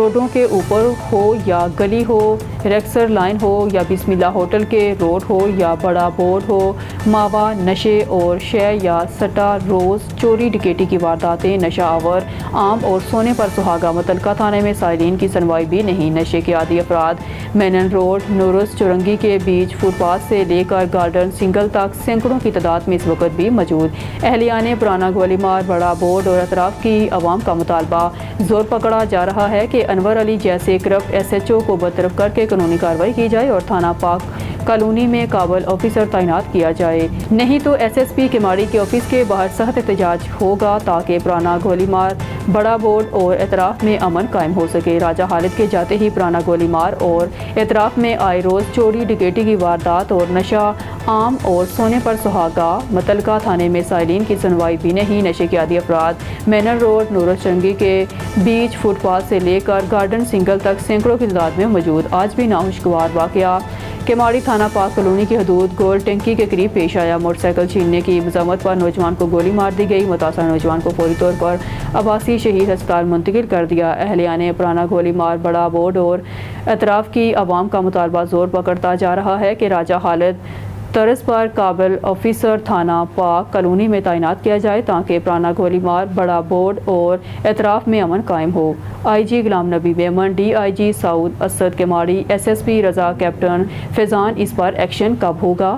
روڈوں کے اوپر ہو یا گلی ہو، ریکسر لائن ہو یا بسم اللہ ہوٹل کے روڈ ہو یا بڑا بورڈ ہو، ماوا نشے اور شے یا سٹا روز چوری ڈکیٹی کی وارداتیں نشہ آور عام اور سونے پر سہاگا متعلقہ تھانے میں سائلین کی سنوائی بھی نہیں۔ نشے کے عادی افراد مینن روڈ، نورس چورنگی کے بیچ فٹ پاتھ سے لے کر گارڈن سنگل تک سینکڑوں کی تعداد میں اس وقت بھی موجود۔ اہلیان پرانا گولیمار، بڑا بورڈ اور اطراف کی عوام کا مطالبہ زور پکڑا جا رہا ہے کہ انور علی جیسے کرپٹ ایس ایچ او کو برطرف کر کے قانونی کارروائی کی جائے اور تھانہ پاک کالونی میں قابل آفیسر تعینات کیا جائے، نہیں تو ایس ایس پی کیماڑی کے آفس کے باہر سخت احتجاج ہوگا تاکہ پرانا گولیمار، بڑا بورڈ اور اطراف میں امن قائم ہو سکے۔ راجہ خالد کے جاتے ہی پرانا گولیمار اور اطراف میں آئے روز چوری ڈکیٹی کی واردات اور نشہ عام اور سونے پر سہاگا متعلقہ تھانے میں سائلین کی سنوائی بھی نہیں۔ نشے کے عادی افراد مینر روڈ، نورس چورنگی کے بیچ فٹ پاتھ سے لے کر گارڈن سنگل تک سینکڑوں کی تعداد میں موجود۔ آج بھی ناخوشگوار واقعہ کیماڑی تھانہ پاک کالونی کی حدود گول ٹینکی کے قریب پیش آیا۔ موٹر سائیکل چھیننے کی مذمت پر نوجوان کو گولی مار دی گئی۔ متاثرہ نوجوان کو فوری طور پر عباسی شہید ہسپتال منتقل کر دیا۔ اہلیان پرانا گولیمار، بڑا بورڈ اور اطراف کی عوام کا مطالبہ زور پکڑتا جا رہا ہے کہ راجہ خالد طرز پر قابل آفیسر تھانہ پاک کالونی میں تعینات کیا جائے تاکہ پرانا گولیمار، بڑا بورڈ اور اطراف میں امن قائم ہو۔ آئی G Ghulam Nabi Memon, D I G Saud Asad Keamari, S S P Raza, captain Faizan, اس پر ایکشن کب ہوگا؟